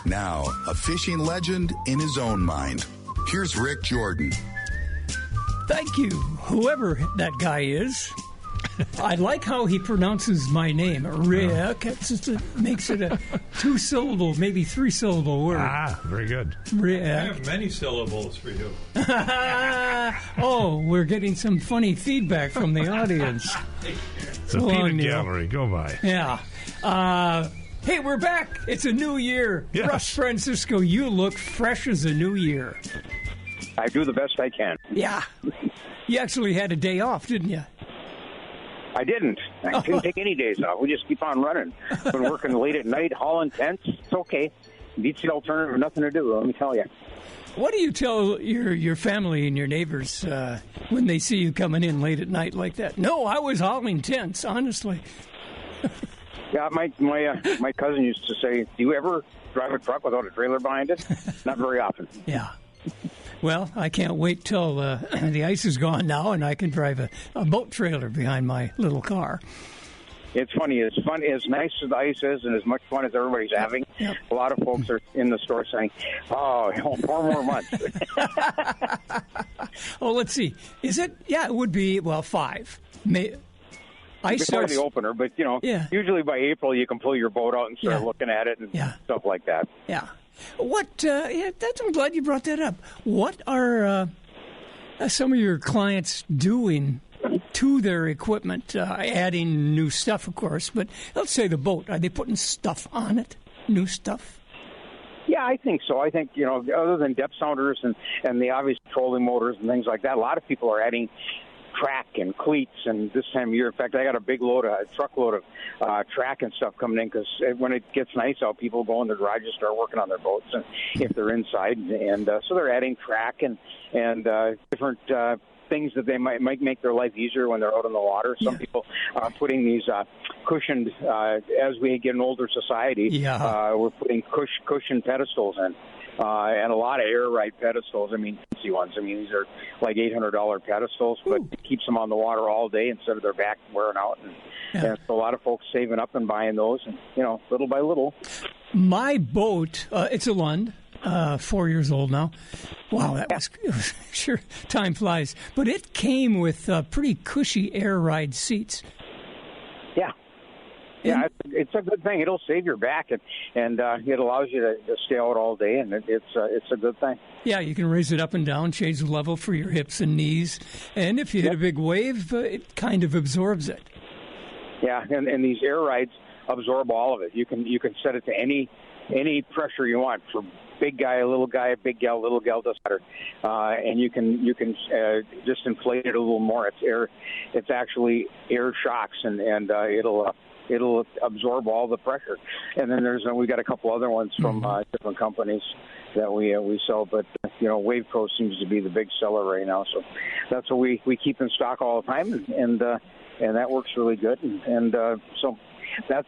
Now, a fishing legend in his own mind. Here's Rick Jordan. Thank you, whoever that guy is. I like how he pronounces my name, Rick. It makes it a 2-syllable, maybe 3-syllable word. Ah, very good. Rick. I have many syllables for you. Oh, we're getting some funny feedback from the audience. It's a peanut gallery. Go by. Yeah. Hey, we're back. It's a new year. Yes. Russ Francisco, you look fresh as a new year. I do the best I can. Yeah. You actually had a day off, didn't you? I didn't. I didn't take any days off. We just keep on running. Been working late at night, hauling tents. It's okay. Beats the alternative, nothing to do, let me tell you. What do you tell your family and your neighbors when they see you coming in late at night like that? No, I was hauling tents, honestly. Yeah, my cousin used to say, do you ever drive a truck without a trailer behind it? Not very often. Yeah. Well, I can't wait till the ice is gone now and I can drive a boat trailer behind my little car. It's funny. As nice as the ice is and as much fun as everybody's having, Yep. A lot of folks are in the store saying, 4 more months. Oh, let's see. Is it? Yeah, it would be, 5. Ice Before starts... the opener, but, Yeah. usually by April you can pull your boat out and start Yeah. looking at it and stuff like that. Yeah. What? I'm glad you brought that up. What are some of your clients doing to their equipment? Adding new stuff, of course, but let's say the boat. Are they putting stuff on it? New stuff? Yeah, I think so. I think, other than depth sounders and the obvious trolling motors and things like that, a lot of people are adding track and cleats, and this time of year, in fact, I got a truckload of track and stuff coming in because when it gets nice out, people go in their garages, start working on their boats, and if they're inside, and so they're adding track and different things that they might make their life easier when they're out in the water. Some people are putting these cushioned, as we get an older society, we're putting cushioned pedestals in. And a lot of air ride pedestals. I mean, fancy ones. I mean, these are like $800 pedestals, but it keeps them on the water all day instead of their back wearing out. And so a lot of folks saving up and buying those, and little by little. My boat, it's a Lund, 4 years old now. Wow, it was sure time flies. But it came with pretty cushy air ride seats. Yeah. Yeah, it's a good thing. It'll save your back, and it allows you to stay out all day, and it's a good thing. Yeah, you can raise it up and down, change the level for your hips and knees, and if you hit a big wave, it kind of absorbs it. Yeah, and these air rides absorb all of it. You can set it to any pressure you want, for big guy, little guy, big gal, little gal, doesn't matter. And you can just inflate it a little more. It's air. It's actually air shocks, and it'll absorb all the pressure. And then we got a couple other ones from different companies that we sell, but Wave Pro seems to be the big seller right now. So that's what we keep in stock all the time, and that works really good. And so that's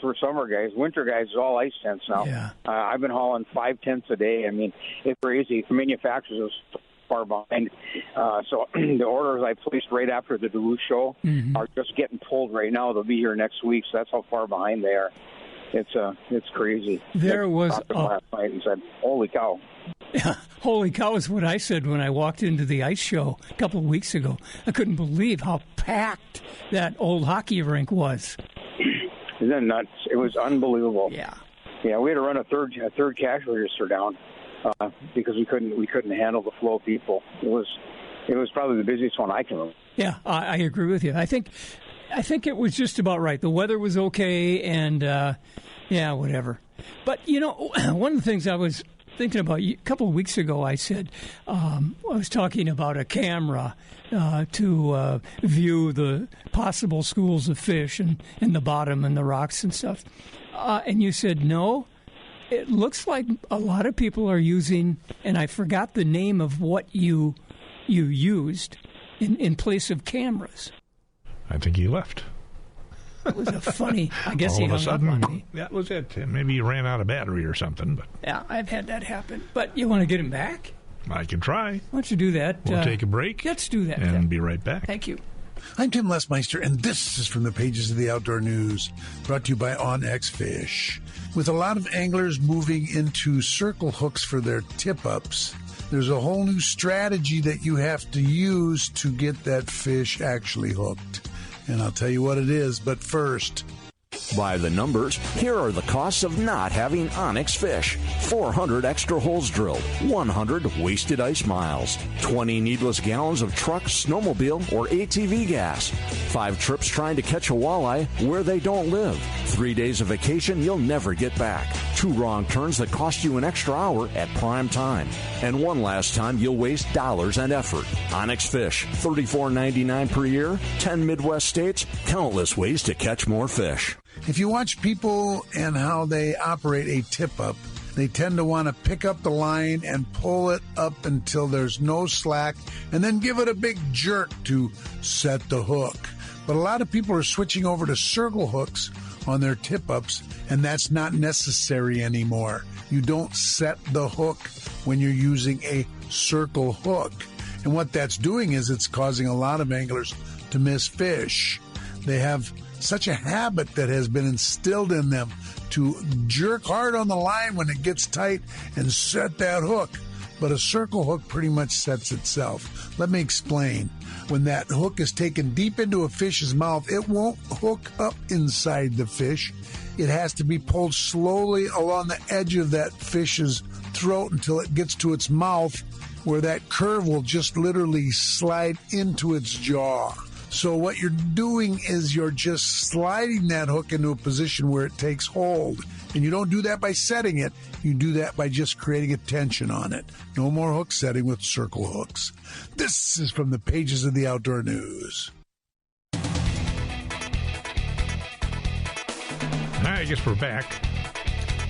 for summer guys. Winter guys is all ice tents now. Yeah. I've been hauling 5 tents a day. I mean, it's crazy. The manufacturers are far behind. So the orders I placed right after the Duluth show are just getting pulled right now. They'll be here next week, so that's how far behind they are. It's crazy. There was last night and said, "Holy cow!" Yeah, holy cow is what I said when I walked into the ice show a couple of weeks ago. I couldn't believe how packed that old hockey rink was. Isn't that nuts? It was unbelievable. Yeah. Yeah, we had to run a third cash register down because we couldn't handle the flow of people. It was probably the busiest one I can remember. Yeah, I agree with you. I think it was just about right. The weather was okay, and whatever. But one of the things I was thinking about a couple of weeks ago, I said I was talking about a camera to view the possible schools of fish and the bottom and the rocks and stuff, and you said no. It looks like a lot of people are using, and I forgot the name of what you used in place of cameras. I think he left. It was a funny. I guess all he of a hung up sudden, on me. that was it. Maybe he ran out of battery or something. But yeah, I've had that happen. But you want to get him back? I can try. Why don't you do that? We'll take a break. Let's do that. And be right back. Thank you. I'm Tim Lesmeister, and this is from the pages of the Outdoor News, brought to you by OnX Fish. With a lot of anglers moving into circle hooks for their tip-ups, there's a whole new strategy that you have to use to get that fish actually hooked. And I'll tell you what it is, but first... By the numbers, here are the costs of not having OnX Fish. 400 extra holes drilled, 100 wasted ice miles, 20 needless gallons of truck, snowmobile, or ATV gas, 5 trips trying to catch a walleye where they don't live, 3 days of vacation you'll never get back, 2 wrong turns that cost you an extra hour at prime time, and 1 last time you'll waste dollars and effort. OnX Fish, $34.99 per year, 10 Midwest states, countless ways to catch more fish. If you watch people and how they operate a tip-up, they tend to want to pick up the line and pull it up until there's no slack and then give it a big jerk to set the hook. But a lot of people are switching over to circle hooks on their tip-ups, and that's not necessary anymore. You don't set the hook when you're using a circle hook. And what that's doing is it's causing a lot of anglers to miss fish. They have such a habit that has been instilled in them to jerk hard on the line when it gets tight and set that hook. But a circle hook pretty much sets itself. Let me explain. When that hook is taken deep into a fish's mouth, it won't hook up inside the fish. It has to be pulled slowly along the edge of that fish's throat until it gets to its mouth, where that curve will just literally slide into its jaw. So what you're doing is you're just sliding that hook into a position where it takes hold. And you don't do that by setting it. You do that by just creating a tension on it. No more hook setting with circle hooks. This is from the pages of the Outdoor News. I guess we're back.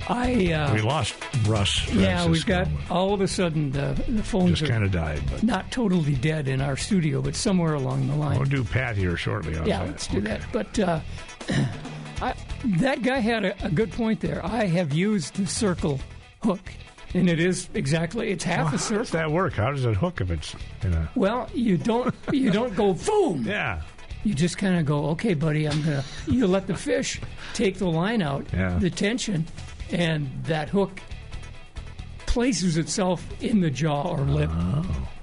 We lost Russ. Yeah, we've got, all of a sudden, the phones just kind of died. But not totally dead in our studio, but somewhere along the line. We'll do Pat here shortly. Let's do that. But that guy had a good point there. I have used the circle hook, and it is exactly, it's half a circle. How does that work? How does it hook if it's in a... Well, you don't go boom. Yeah. You just kind of go, okay, buddy, you let the fish take the line out, the tension, and that hook places itself in the jaw or lip.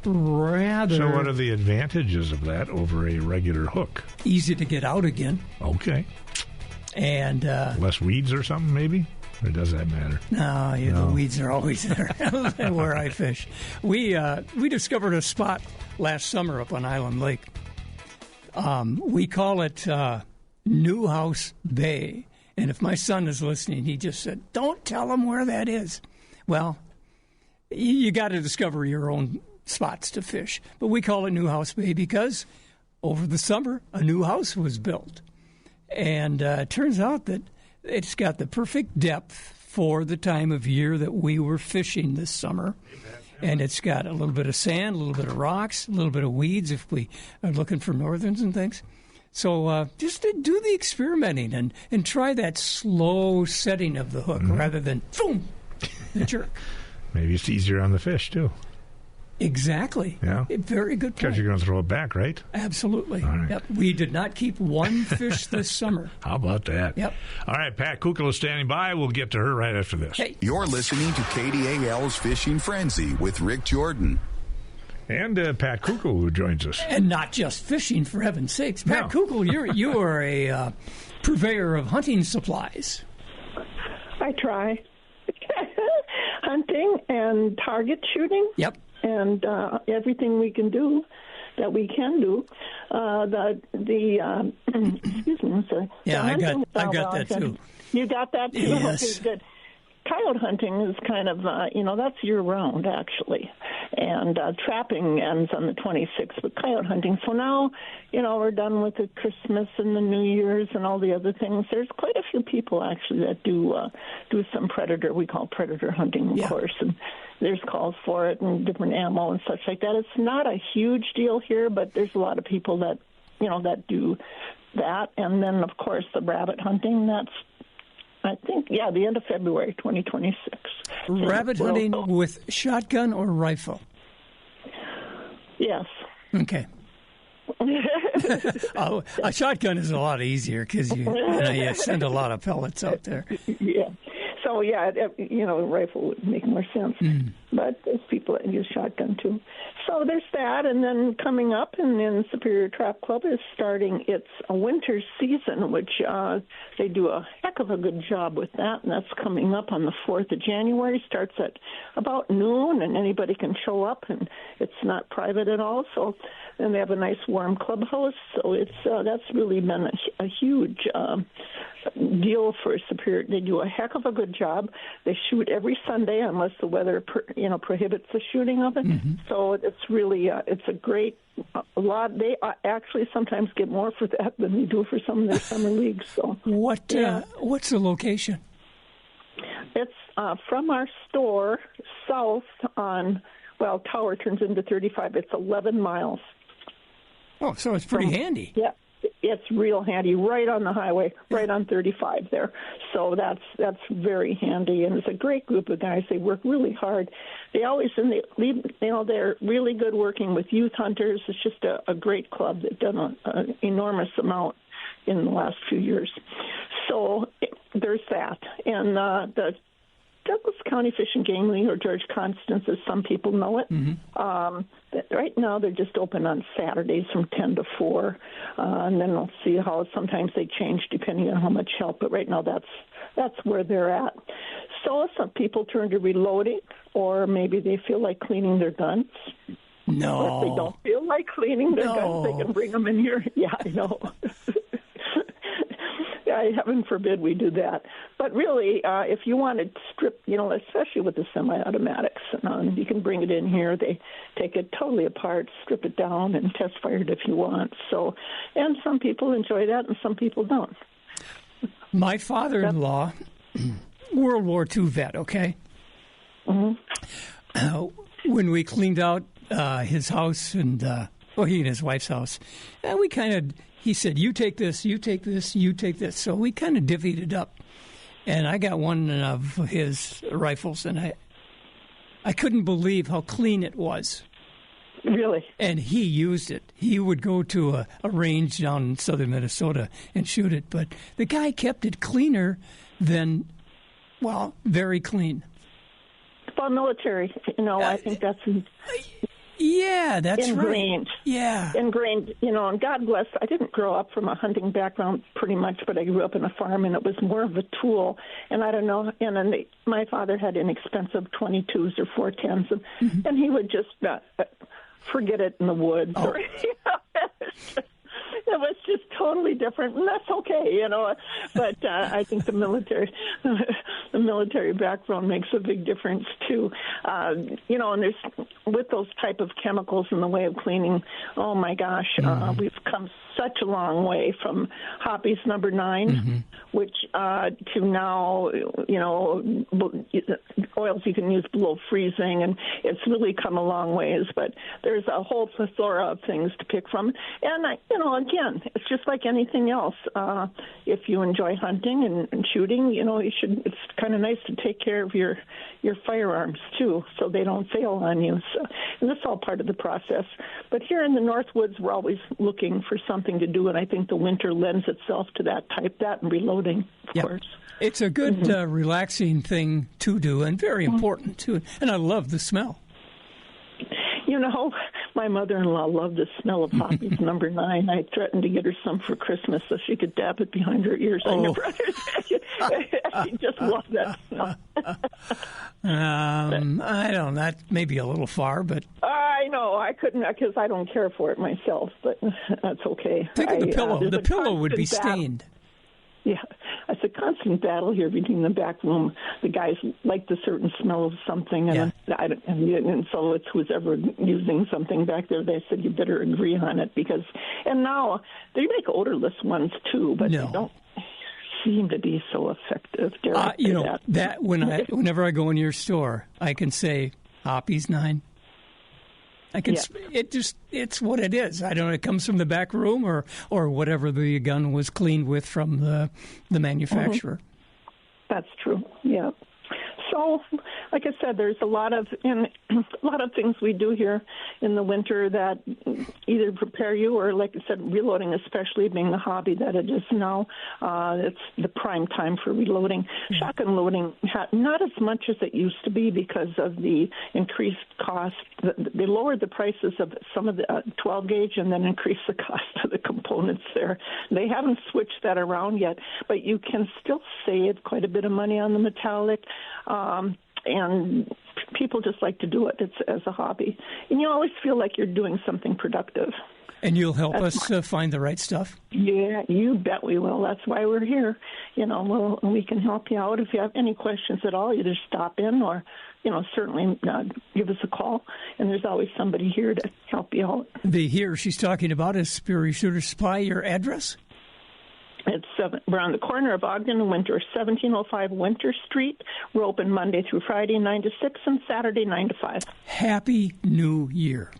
Rather. So what are the advantages of that over a regular hook? Easy to get out again. Okay. And less weeds or something, maybe? Or does that matter? No, the weeds are always there where I fish. We discovered a spot last summer up on Island Lake. We call it Newhouse Bay. And if my son is listening, he just said, don't tell him where that is. Well, you got to discover your own spots to fish. But we call it Newhouse Bay because over the summer, a new house was built. And it turns out that it's got the perfect depth for the time of year that we were fishing this summer. And it's got a little bit of sand, a little bit of rocks, a little bit of weeds if we are looking for northerns and things. So just to do the experimenting and try that slow setting of the hook rather than boom, the jerk. Maybe it's easier on the fish, too. Exactly. Yeah. Very good point. Because you're going to throw it back, right? Absolutely. All right. Yep. We did not keep one fish this summer. How about that? Yep. All right, Pat Kukla is standing by. We'll get to her right after this. Hey. You're listening to KDAL's Fishing Frenzy with Rick Jordan. And Pat Kukla, who joins us. And not just fishing, for heaven's sakes. Pat Kukla, you are a purveyor of hunting supplies. I try. Hunting and target shooting. Yep. And everything we can do. Excuse me, I'm sorry. Yeah, I got that too. You got that too? Yes. Okay, good. Coyote hunting is kind of, that's year-round, actually. And trapping ends on the 26th with coyote hunting. So now, we're done with the Christmas and the New Year's and all the other things. There's quite a few people, actually, that do some predator, we call predator hunting, of course. And there's calls for it and different ammo and such like that. It's not a huge deal here, but there's a lot of people that, that do that. And then, of course, the rabbit hunting, that's, I think, the end of February 2026. Rabbit hunting with shotgun or rifle? Yes. Okay. A shotgun is a lot easier because you send a lot of pellets out there. Yeah. So, a rifle would make more sense. But there's people that use shotgun, too. So there's that. And then coming up, and then Superior Trap Club is starting its winter season, which they do a heck of a good job with that. And that's coming up on the 4th of January. Starts at about noon, and anybody can show up, and it's not private at all. So then they have a nice warm clubhouse. So that's really been a huge deal for Superior. They do a heck of a good job. They shoot every Sunday unless the weather prohibits the shooting of it. So it's really it's a great lot. They actually sometimes get more for that than they do for some of their summer leagues. So what's the location? It's from our store south on Tower turns into 35. It's 11 miles. Oh, so it's pretty handy. Yeah. It's real handy, right on the highway, right on 35 there. So that's very handy, and it's a great group of guys. They work really hard. They always, they're really good working with youth hunters. It's just a great club. They've done an enormous amount in the last few years. So there's that, and the Douglas County Fish and Game League, or George Constance, as some people know it. Right now, they're just open on Saturdays from 10 to 4, and then we'll see how sometimes they change depending on how much help. But right now, that's where they're at. So some people turn to reloading, or maybe they feel like cleaning their guns. No. Or if they don't feel like cleaning their guns, they can bring them in here. Yeah, I know. Heaven forbid we do that. But really, if you want to strip, especially with the semi-automatics, you can bring it in here. They take it totally apart, strip it down, and test fire it if you want. So, and some people enjoy that, and some people don't. My father-in-law, World War II vet, okay? When we cleaned out his house, and he and his wife's house, we kind of... He said, you take this, you take this, you take this. So we kind of divvied it up. And I got one of his rifles, and I couldn't believe how clean it was. Really? And he used it. He would go to a range down in southern Minnesota and shoot it. But the guy kept it cleaner than, very clean. Well, military, I think that's... Yeah, that's ingrained. Right. Yeah. Ingrained, and God bless, I didn't grow up from a hunting background pretty much, but I grew up in a farm, and it was more of a tool. And I don't know, my father had inexpensive 22s or 410s, and he would just forget it in the woods. Oh. It was just totally different, and that's okay, But I think the military background makes a big difference too. And there's with those type of chemicals in the way of cleaning. Oh my gosh, we've come such a long way from Hoppy's number 9, which to now, oils you can use below freezing, and it's really come a long ways. But there's a whole plethora of things to pick from, and again, it's just like anything else. If you enjoy hunting and shooting, you should. It's kind of nice to take care of your firearms too, so they don't fail on you. So, and that's all part of the process. But here in the Northwoods, we're always looking for something to do, and I think the winter lends itself to that and reloading, of course. It's a good, relaxing thing to do, and very important too. And I love the smell. My mother-in-law loved the smell of Hoppy's number 9. I threatened to get her some for Christmas so she could dab it behind her ears. I never she just loved that smell. I don't know. That may be a little far, but... I know. I couldn't, because I don't care for it myself, but that's okay. Think of the pillow. The pillow would be stained. Yeah, it's a constant battle here between the back room. The guys like the certain smell of something, and and so it's who's ever using something back there. They said you better agree on it and now they make odorless ones too, but they don't seem to be so effective. Whenever I go in your store, I can say Hoppy's 9. I can. It's what it is. I don't know. It comes from the back room or whatever the gun was cleaned with from the manufacturer. That's true. Yeah. So So, like I said, there's a lot of things we do here in the winter that either prepare you or, like I said, reloading, especially being the hobby that it is now, it's the prime time for reloading. Shotgun loading, not as much as it used to be because of the increased cost. They lowered the prices of some of the 12 gauge and then increased the cost of the components there. They haven't switched that around yet, but you can still save quite a bit of money on the metallic. And people just like to do it. It's as a hobby. And you always feel like you're doing something productive. And you'll help us find the right stuff? Yeah, you bet we will. That's why we're here. We can help you out. If you have any questions at all, you just stop in or, certainly give us a call. And there's always somebody here to help you out. The here she's talking about is Superior Shooter Supply. Your address? We're on the corner of Ogden and Winter, 1705 Winter Street. We're open Monday through Friday, 9 to 6, and Saturday, 9 to 5. Happy New Year.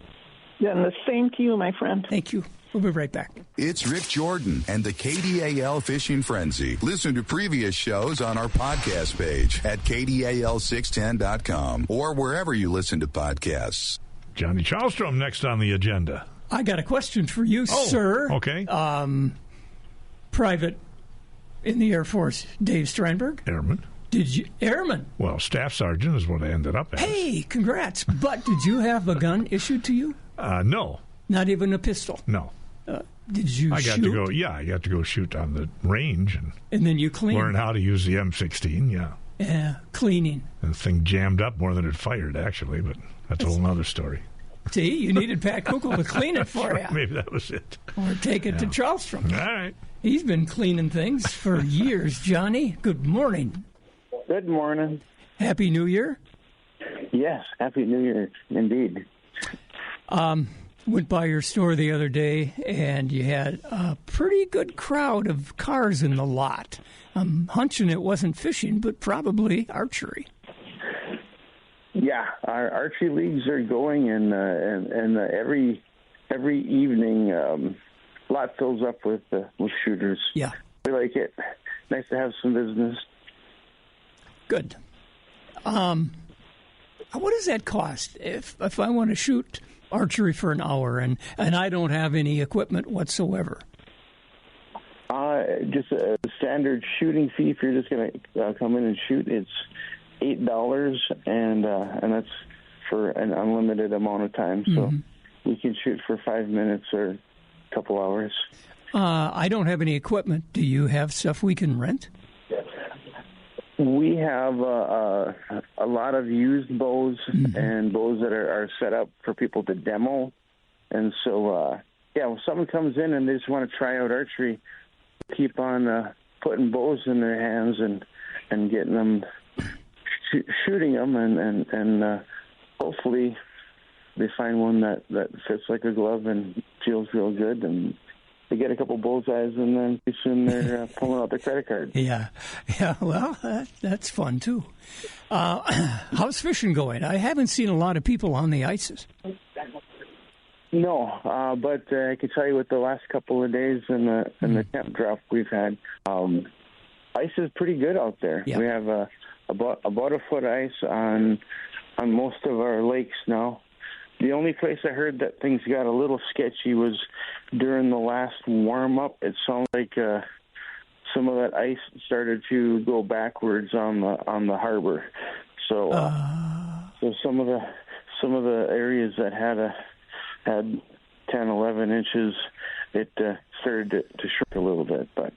And the same to you, my friend. Thank you. We'll be right back. It's Rick Jordan and the KDAL Fishing Frenzy. Listen to previous shows on our podcast page at KDAL610.com or wherever you listen to podcasts. Johnny Charlstrom next on the agenda. I got a question for you, sir. Okay. Private in the Air Force, Dave Steinberg. Airman. Airman? Well, Staff Sergeant is what I ended up as. Hey, congrats. But did you have a gun issued to you? No. Not even a pistol? No. Did you I got shoot? to go. Yeah, I got to go shoot on the range and then you clean. Learn how to use the M16. Yeah. Yeah, cleaning. And the thing jammed up more than it fired, actually, but that's a whole other story. See, you needed Pat Kukul to clean it for you. Maybe that was it. Or take it to Charlstrom. All right. He's been cleaning things for years. Johnny, good morning. Good morning. Happy New Year. Yes, Happy New Year, indeed. Went by your store the other day, and you had a pretty good crowd of cars in the lot. I'm hunching it wasn't fishing, but probably archery. Yeah, our archery leagues are going, and every evening, lot fills up with shooters. Yeah, we like it. Nice to have some business. Good. What does that cost if I want to shoot archery for an hour and I don't have any equipment whatsoever? Just a standard shooting fee. If you're just going to come in and shoot, it's $8, and that's for an unlimited amount of time. So we can shoot for 5 minutes or a couple hours. I don't have any equipment. Do you have stuff we can rent? We have a lot of used bows and bows that are set up for people to demo. And so, when someone comes in and they just want to try out archery, keep on putting bows in their hands and getting them, shooting them, and hopefully they find one that fits like a glove and feels real good, and they get a couple bullseyes, and then pretty soon they're pulling out their credit card. Yeah. Well, that's fun too. How's fishing going? I haven't seen a lot of people on the ices. No, but I can tell you with the last couple of days and the temp drop we've had, ice is pretty good out there. Yeah. We have about a foot ice on most of our lakes now. The only place I heard that things got a little sketchy was during the last warm-up. It sounded like some of that ice started to go backwards on the harbor. So some of the areas that had 10, 11 inches, it started to shrink a little bit. But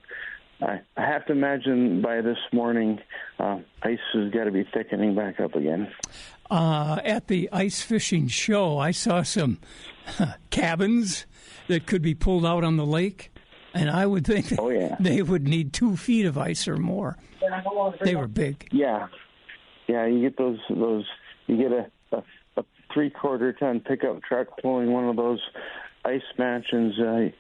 I have to imagine by this morning, ice has got to be thickening back up again. At the ice fishing show, I saw some cabins that could be pulled out on the lake, and I would think they would need 2 feet of ice or more. They were big. Yeah. You get those. You get a 3/4 ton pickup truck pulling one of those ice mansions.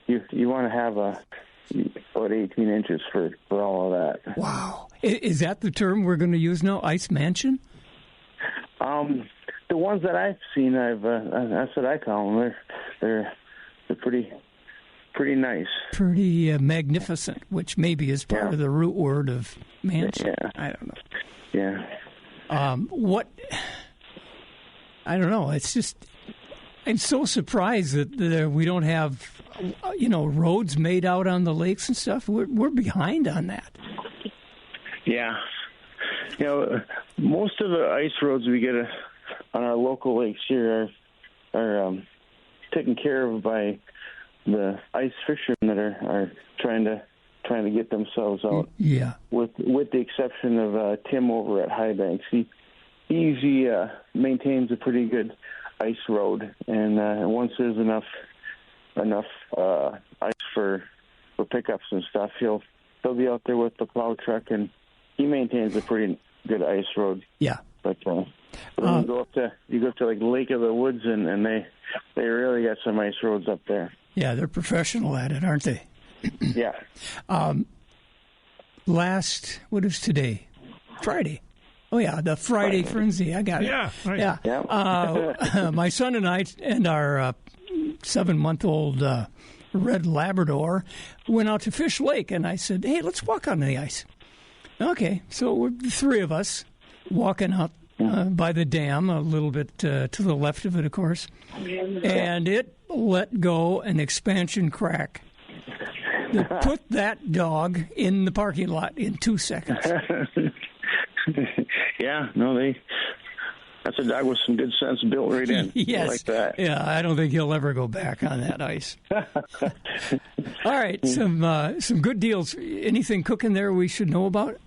You want to have about 18 inches for all of that. Wow. Is that the term we're going to use now, ice mansion? The ones that I've seen, that's what I call them. They're pretty nice. Pretty magnificent, which maybe is part of the root word of mansion. Yeah. I don't know. Yeah. What? I don't know. It's just I'm so surprised that we don't have roads made out on the lakes and stuff. We're behind on that. Yeah. Most of the ice roads we get on our local lakes here are taken care of by the ice fishermen that are trying to get themselves out. Yeah. With the exception of Tim over at High Banks, he usually maintains a pretty good ice road, and once there's enough ice for pickups and stuff, he'll be out there with the plow truck, and he maintains a pretty good ice road. Yeah. But you go up to like Lake of the Woods, and they really got some ice roads up there. Yeah, they're professional at it, aren't they? Yeah. What is today? Friday. Oh, yeah, the Friday Frenzy. I got it. Yeah, right. Yeah. My son and I and our 7-month-old red Labrador went out to Fish Lake, and I said, hey, let's walk on the ice. Okay, so we're the three of us walking out by the dam, a little bit to the left of it, of course, and it let go an expansion crack that put that dog in the parking lot in 2 seconds. Yeah, no, that's a dog with some good sense built right in. Yes. Like that. Yeah, I don't think he'll ever go back on that ice. All right, some good deals. Anything cooking there we should know about?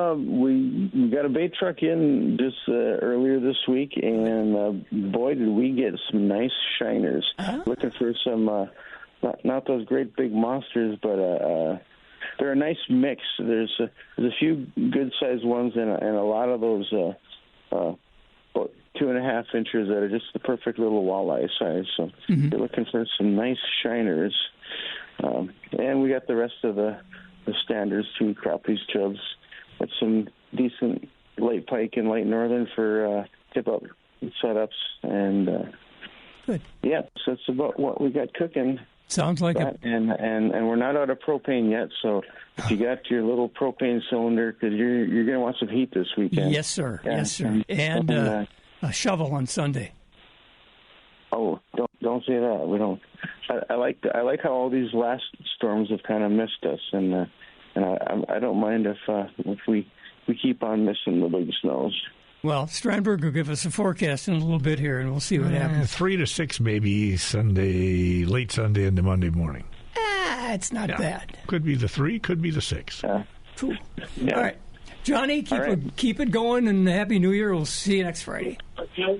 We got a bait truck in just earlier this week, and boy, did we get some nice shiners. Looking for some, not those great big monsters, but they're a nice mix. There's a few good-sized ones and a lot of those about 2.5 inches that are just the perfect little walleye size. So You're looking for some nice shiners. And we got the rest of the standards too, crappies, chubs, with some decent late pike and late northern for tip-up setups. And good. Yeah, so that's about what we got cooking. Sounds like that, and we're not out of propane yet, so if you got your little propane cylinder, because you're going to want some heat this weekend. Yes, sir. Yes, sir. And a shovel on Sunday. Oh, don't say that. We don't. I like how all these last storms have kind of missed us, and I don't mind if we keep on missing the big snows. Well, Strandberg will give us a forecast in a little bit here, and we'll see what happens. 3 to 6 maybe Sunday, late Sunday into Monday morning. It's not bad. Could be the 3, could be the 6. Cool. Yeah. All right. Johnny, keep it going, and Happy New Year. We'll see you next Friday.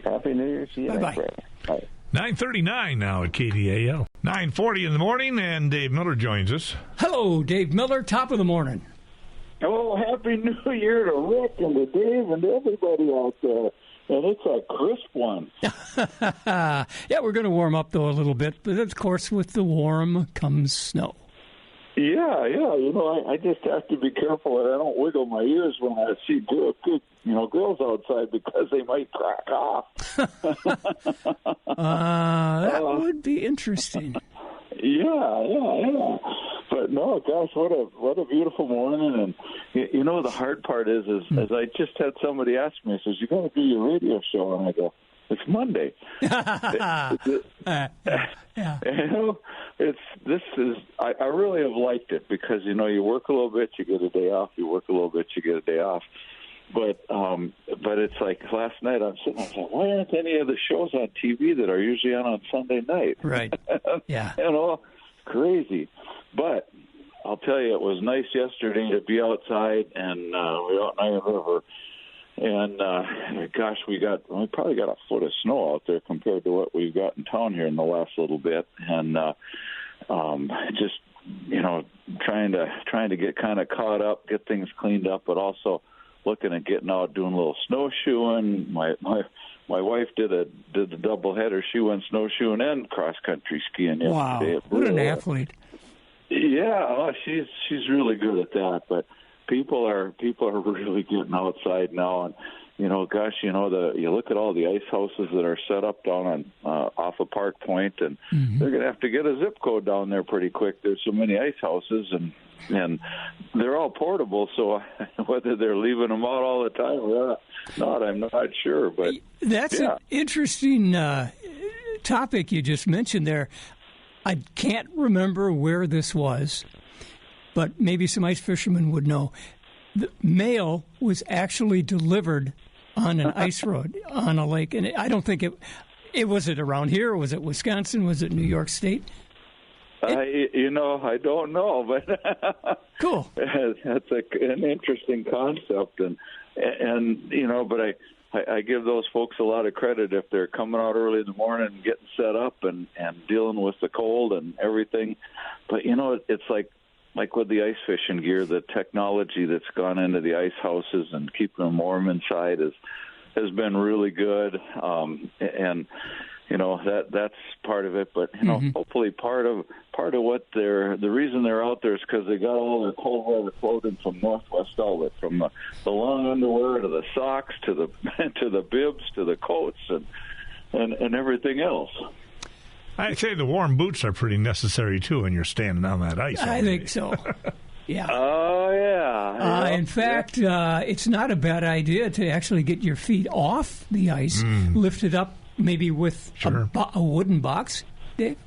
Happy New Year. See you next Friday. Bye. 9:39 now at KDAL. 9:40 in the morning, and Dave Miller joins us. Hello, Dave Miller, top of the morning. Oh, Happy New Year to Rick and to Dave and to everybody out there. And it's a crisp one. Yeah, we're going to warm up, though, a little bit. But, of course, with the warm comes snow. Yeah. I just have to be careful that I don't wiggle my ears when I see girls outside because they might crack off. That would be interesting. Yeah. But no, gosh, what a beautiful morning. And the hard part is as I just had somebody ask me, says, "You're going to do your radio show?" And I go, "It's Monday." Yeah. I really have liked it because you work a little bit, you get a day off. You work a little bit, you get a day off. But it's like last night I'm sitting there saying, why aren't any of the shows on TV that are usually on Sunday night? Right. Yeah. Crazy. But I'll tell you, it was nice yesterday to be outside, and we were out in Iron River. And gosh, we probably got a foot of snow out there compared to what we've got in town here in the last little bit. And just trying to get kind of caught up, get things cleaned up, but also looking at getting out, doing a little snowshoeing. My wife did the double header. She went snowshoeing and cross country skiing yesterday. Wow, what an athlete! Yeah, she's really good at that. But people are really getting outside now, and you look at all the ice houses that are set up down on off of Park Point, and they're going to have to get a zip code down there pretty quick. There's so many ice houses, and and they're all portable. So whether they're leaving them out all the time or not, I'm not sure. But that's an interesting topic you just mentioned there. I can't remember where this was, but maybe some ice fishermen would know. The mail was actually delivered on an ice road on a lake, and I don't think it was it around here, or was it Wisconsin, was it New York State? I don't know, but cool. That's an interesting concept, and but I give those folks a lot of credit if they're coming out early in the morning and getting set up and dealing with the cold and everything. But it's like with the ice fishing gear, the technology that's gone into the ice houses and keeping them warm inside has been really good, and that's part of it. But hopefully part of what the reason they're out there is because they got all their cold weather clothing from Northwest Outlet, from the long underwear to the socks to the to the bibs to the coats and everything else. I'd say the warm boots are pretty necessary, too, when you're standing on that ice. I think so. Yeah. Oh, yeah. In fact, it's not a bad idea to actually get your feet off the ice, lift it up maybe with a wooden box, Dave?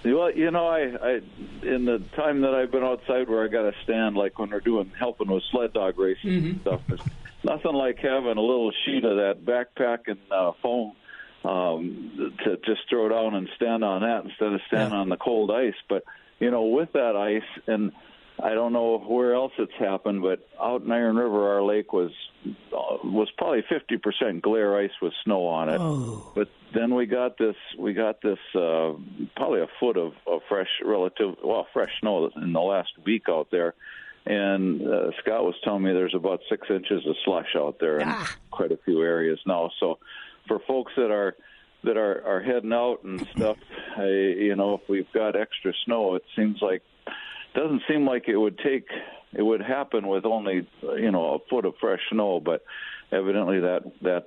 Well, I in the time that I've been outside where I got to stand, like when we're helping with sled dog racing and stuff, there's nothing like having a little sheet of that backpack and foam to just throw down and stand on that instead of standing on the cold ice. But, with that ice, and I don't know where else it's happened, but out in Iron River, our lake was probably 50% glare ice with snow on it. Oh. But then we got this probably a foot of fresh snow in the last week out there. And Scott was telling me there's about 6 inches of slush out there in quite a few areas now. So for folks that are heading out and stuff, if we've got extra snow, it doesn't seem like it would happen with only a foot of fresh snow, but evidently that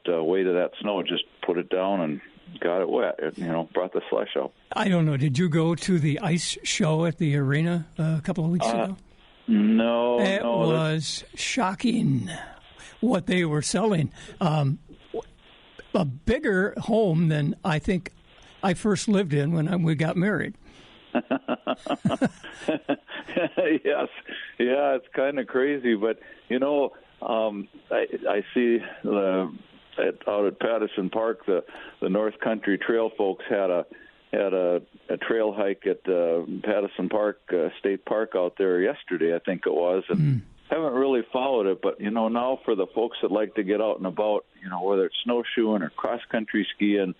weight of that snow just put it down and got it wet. It brought the slush out. I don't know. Did you go to the ice show at the arena a couple of weeks ago? No. It was shocking what they were selling. A bigger home than I think I first lived in when we got married. Yes. Yeah, it's kind of crazy, but I see out at Patterson Park, the North Country Trail folks had a trail hike at Patterson Park State Park out there yesterday, I think it was, and haven't really followed it, but now for the folks that like to get out and about, whether it's snowshoeing or cross country skiing,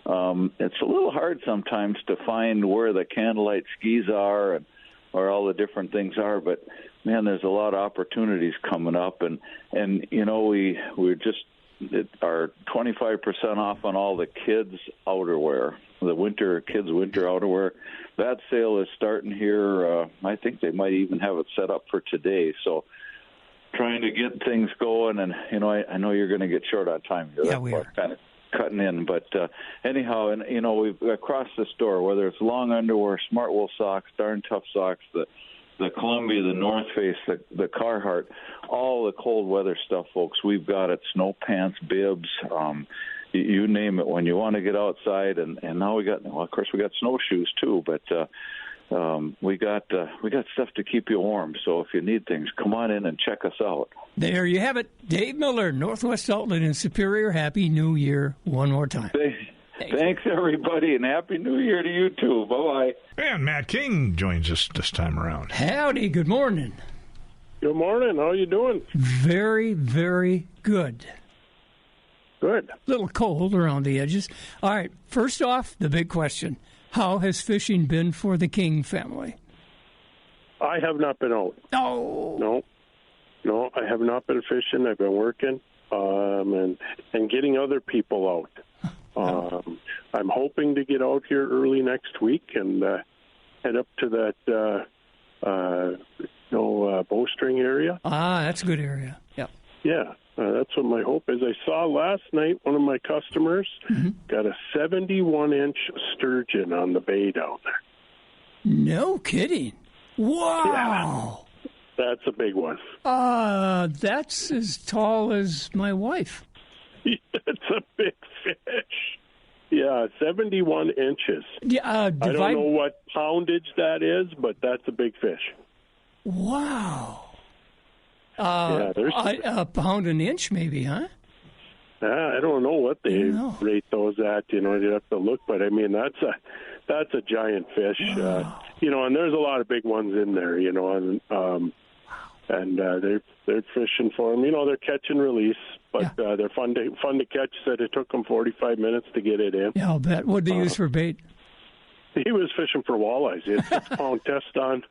it's a little hard sometimes to find where the candlelight skis are and where all the different things are. But man, there's a lot of opportunities coming up, and we're just are 25% off on all the kids' outerwear, the kids' winter outerwear. That sale is starting here. I think they might even have it set up for today. So trying to get things going, and I know you're going to get short on time here. Yeah, we are kind of cutting in, but anyhow, and we've across the store, whether it's long underwear, smart wool socks, darn tough socks, the Columbia, the North Face, the Carhartt, all the cold weather stuff, folks, we've got it. Snow pants, bibs, you name it. When you want to get outside, and now of course we got snowshoes too, but we got stuff to keep you warm. So if you need things, come on in and check us out. There you have it, Dave Miller, Northwest Outlet in Superior. Happy New Year one more time. Thanks, everybody, and Happy New Year to you, too. Bye-bye. And Matt King joins us this time around. Howdy, good morning. Good morning. How are you doing? Very, very good. Good. A little cold around the edges. All right, first off, the big question. How has fishing been for the King family? I have not been out. No, I have not been fishing. I've been working and getting other people out. I'm hoping to get out here early next week and head up to that bowstring area. That's a good area. Yep. Yeah, that's what my hope is. I saw last night one of my customers got a 71-inch sturgeon on the bay down there. No kidding. Wow. Yeah, that's a big one. That's as tall as my wife. It's a big fish. Yeah, 71 inches. Yeah, I don't know what poundage that is, but that's a big fish. Wow. There's a pound an inch, maybe, huh? I don't know what they rate those at. You'd have to look, but I mean that's a giant fish. Wow. And there's a lot of big ones in there. And they're fishing for them. They're catch and release, but they're fun to catch. Said it took them 45 minutes to get it in. Yeah, I'll bet. What did they use for bait? He was fishing for walleyes. He had 6-pound test on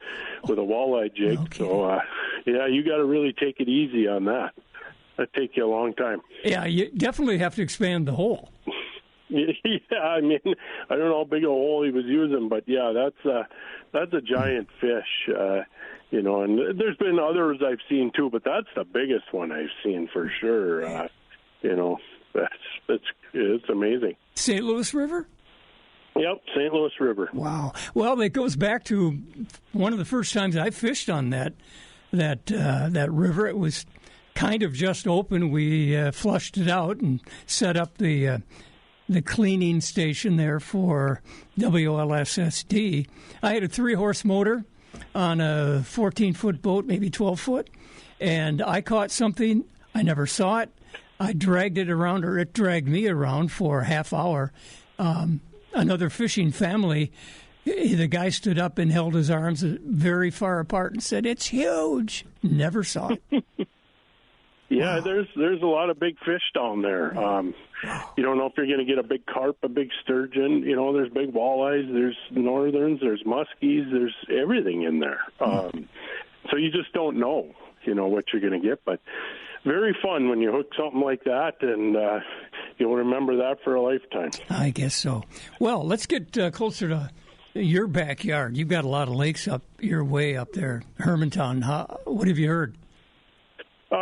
with a walleye jig. Okay. So, you got to really take it easy on that. That'd take you a long time. Yeah, you definitely have to expand the hole. Yeah, I mean, I don't know how big a hole he was using, but yeah, that's a giant fish. And there's been others I've seen too, but that's the biggest one I've seen for sure. It's amazing. St. Louis River? Yep, St. Louis River. Wow. Well, it goes back to one of the first times I fished on that river. It was kind of just open. We flushed it out and set up the cleaning station there for WLSSD. I had a 3-horse motor on a 14-foot boat, maybe 12-foot, and I caught something. I never saw it. I dragged it around, or it dragged me around for a half hour. Another fishing family, the guy stood up and held his arms very far apart and said, "It's huge." Never saw it. Yeah, wow. There's a lot of big fish down there. You don't know if you're going to get a big carp, a big sturgeon. There's big walleyes, there's northerns, there's muskies, there's everything in there. So you just don't know, what you're going to get. But very fun when you hook something like that, and you'll remember that for a lifetime. I guess so. Well, let's get closer to your backyard. You've got a lot of lakes up your way up there, Hermantown. What have you heard?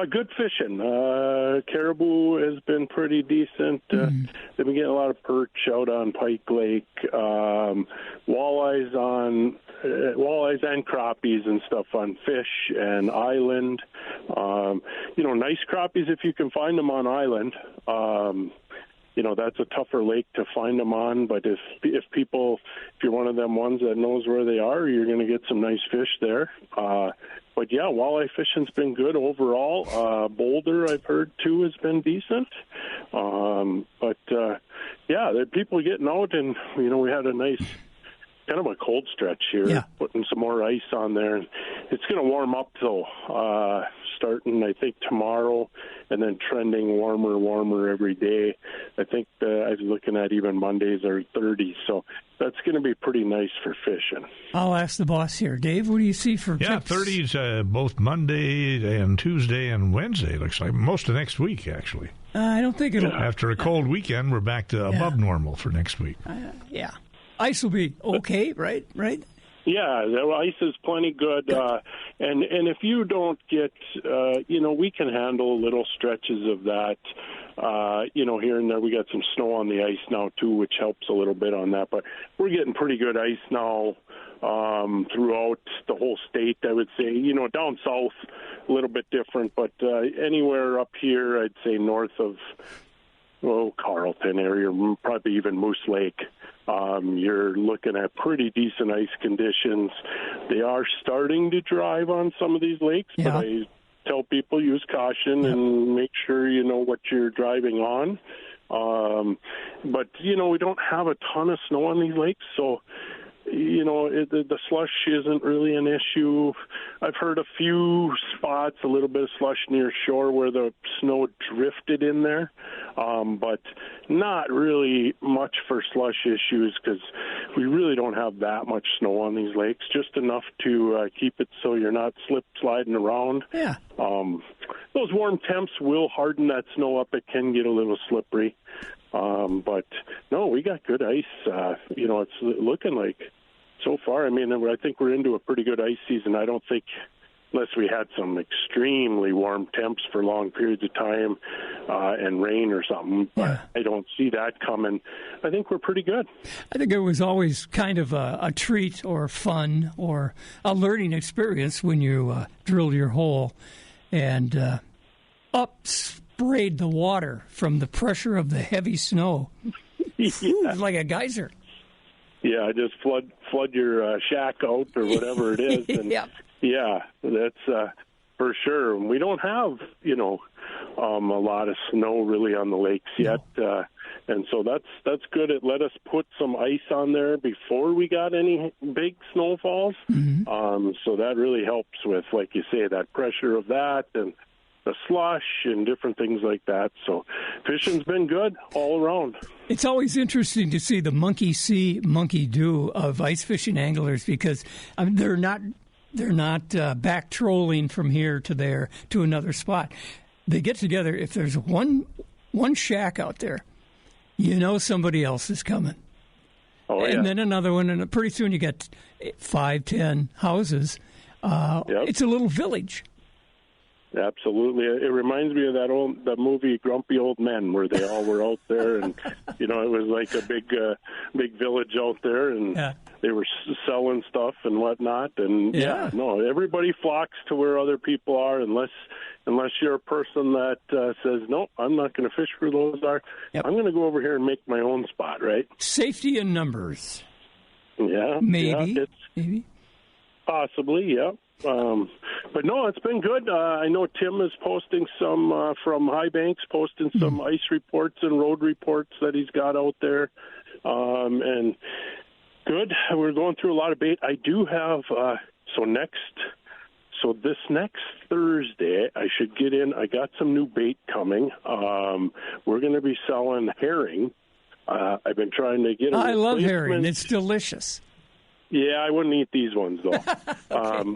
Good fishing. Caribou has been pretty decent. They've been getting a lot of perch out on Pike Lake. Walleyes and crappies and stuff on Fish and Island. Nice crappies if you can find them on Island. That's a tougher lake to find them on, but if you're one of them ones that knows where they are, you're going to get some nice fish there. But yeah, walleye fishing's been good overall. Boulder, I've heard too, has been decent. There are people getting out, and we had a nice kind of a cold stretch here, putting some more ice on there. It's going to warm up though, starting I think tomorrow, and then trending warmer every day. I think I was looking at even Mondays are 30, so that's going to be pretty nice for fishing. I'll ask the boss here. Dave, what do you see for tips? 30s both Monday and Tuesday and Wednesday, looks like. Most of next week, actually. I don't think it'll... After a cold weekend, we're back to above normal for next week. Yeah. Ice will be okay, right? Yeah, the ice is plenty good. And if you don't get, we can handle little stretches of that. Here and there, we got some snow on the ice now, too, which helps a little bit on that. But we're getting pretty good ice now throughout the whole state, I would say. Down south, a little bit different. But anywhere up here, I'd say north of, Carlton area, probably even Moose Lake, you're looking at pretty decent ice conditions. They are starting to drive on some of these lakes, but I tell people use caution and make sure you know what you're driving on. But we don't have a ton of snow on these lakes, so the slush isn't really an issue. I've heard a few spots, a little bit of slush near shore where the snow drifted in there, but not really much for slush issues because we really don't have that much snow on these lakes, just enough to keep it so you're not sliding around. Yeah. Those warm temps will harden that snow up. It can get a little slippery. But no, we got good ice. It's looking like so far. I mean, I think we're into a pretty good ice season. I don't think unless we had some extremely warm temps for long periods of time and rain or something. But I don't see that coming. I think we're pretty good. I think it was always kind of a treat or fun or a learning experience when you drilled your hole and up sprayed the water from the pressure of the heavy snow. Ooh, like a geyser. Yeah, just flood your shack out or whatever it is. And yeah, that's for sure. We don't have, a lot of snow really on the lakes yet. And so that's good. It let us put some ice on there before we got any big snowfalls. Mm-hmm. So that really helps with, like you say, that pressure of that and the slush and different things like that. So fishing's been good all around. It's always interesting to see the monkey see, monkey do of ice fishing anglers because they're not back trolling from here to there to another spot. They get together. If there's one shack out there, somebody else is coming. Oh, and then another one, and pretty soon you get 5, 10 houses. It's a little village. Absolutely. It reminds me of that movie Grumpy Old Men, where they all were out there, and it was like a big village out there, and they were selling stuff and whatnot. And everybody flocks to where other people are, unless you're a person that says, no, I'm not going to fish where those are. Yep. I'm going to go over here and make my own spot. Right? Safety in numbers. Yeah, maybe. Possibly. Yeah. But no, it's been good. I know Tim is posting some from High Banks, posting some ice reports and road reports that he's got out there. And good. We're going through a lot of bait. I do have, this next Thursday, I should get in. I got some new bait coming. We're going to be selling herring. I've been trying to get I love herring. It's delicious. Yeah, I wouldn't eat these ones, though.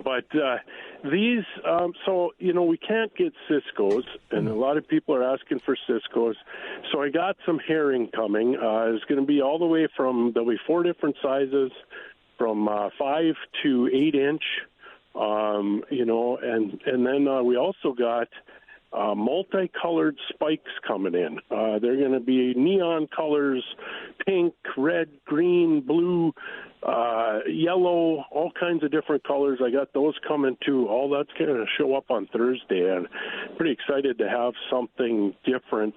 But these, we can't get Cisco's, and a lot of people are asking for Cisco's. So I got some herring coming. It's going to be all the way there'll be 4 different sizes, from 5 to 8 inch, and then we also got multicolored spikes coming in. They're going to be neon colors, pink, red, green, blue, yellow, all kinds of different colors. I got those coming too. All that's going to show up on Thursday, and pretty excited to have something different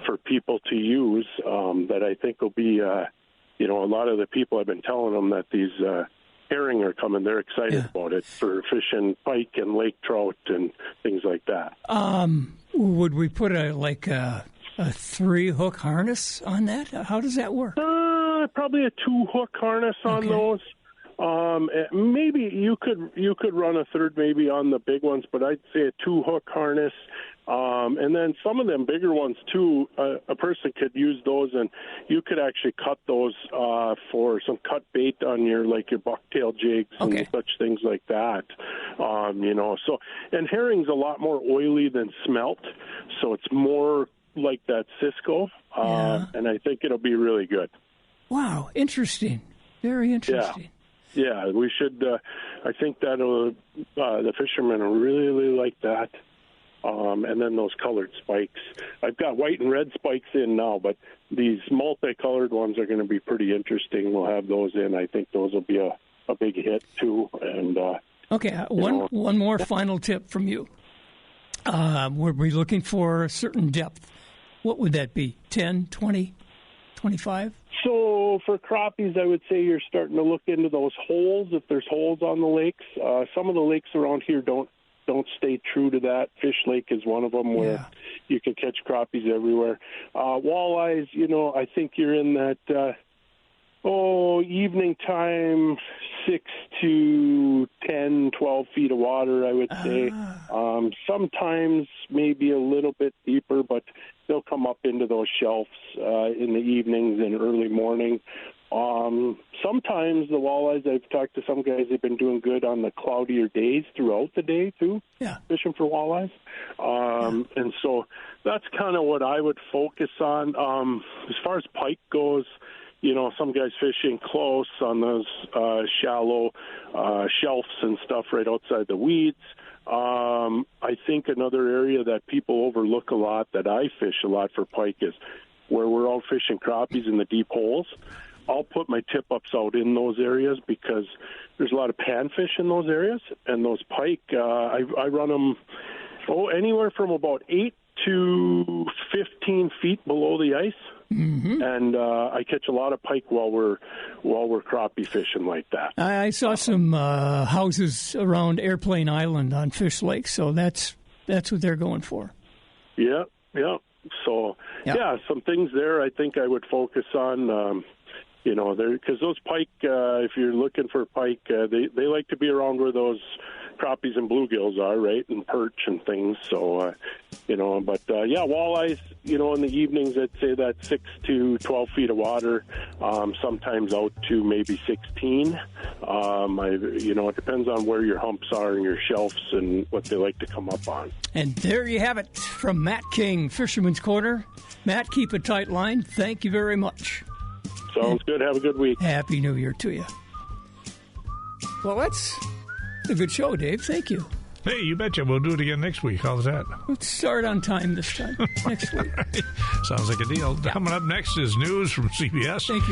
for people to use that I think will be, a lot of the people I've been telling them that these herring are coming. They're excited about it for fishing pike and lake trout and things like that. Would we put a 3-hook harness on that? How does that work? Probably a 2-hook harness on those. Maybe you could run a third maybe on the big ones, but I'd say a 2-hook harness. And then some of them bigger ones too, a person could use those, and you could actually cut those for some cut bait on your bucktail jigs and such things like that. So, and herring's a lot more oily than smelt, so it's more like that Cisco, and I think it'll be really good. Wow, interesting. Very interesting. Yeah, we should. I think that the fishermen will really, really like that. And then those colored spikes. I've got white and red spikes in now, but these multicolored ones are going to be pretty interesting. We'll have those in. I think those will be a big hit too. And one more final tip from you. We're looking for a certain depth. What would that be? 10, 20, 25? So for crappies, I would say you're starting to look into those holes, if there's holes on the lakes. Some of the lakes around here don't stay true to that. Fish Lake is one of them where you can catch crappies everywhere. Walleyes, I think you're in that evening time, 6 to 10, 12 feet of water, I would say. Sometimes maybe a little bit deeper, but they'll come up into those shelves in the evenings and early morning. Sometimes the walleyes, I've talked to some guys, they've been doing good on the cloudier days throughout the day, too, fishing for walleyes. And so that's kind of what I would focus on. As far as pike goes, some guys fishing close on those shallow shelves and stuff right outside the weeds. I think another area that people overlook a lot that I fish a lot for pike is where we're out fishing crappies in the deep holes. I'll put my tip-ups out in those areas because there's a lot of panfish in those areas, and those pike, I run them anywhere from about 8 to 15 feet below the ice. Mm-hmm. And I catch a lot of pike while we're crappie fishing like that. I saw some houses around Airplane Island on Fish Lake, so that's what they're going for. Yeah. So some things there I think I would focus on. Because those pike, if you're looking for pike, they like to be around where those crappies and bluegills are, right, and perch and things. So, walleyes, in the evenings, I'd say that 6 to 12 feet of water, sometimes out to maybe 16. It depends on where your humps are and your shelves and what they like to come up on. And there you have it from Matt King, Fisherman's Corner. Matt, keep a tight line. Thank you very much. Sounds good. Have a good week. Happy New Year to you. Well, that's a good show, Dave. Thank you. Hey, you betcha. We'll do it again next week. How's that? Let's start on time this time. Next week. Sounds like a deal. Yeah. Coming up next is news from CBS. Thank you.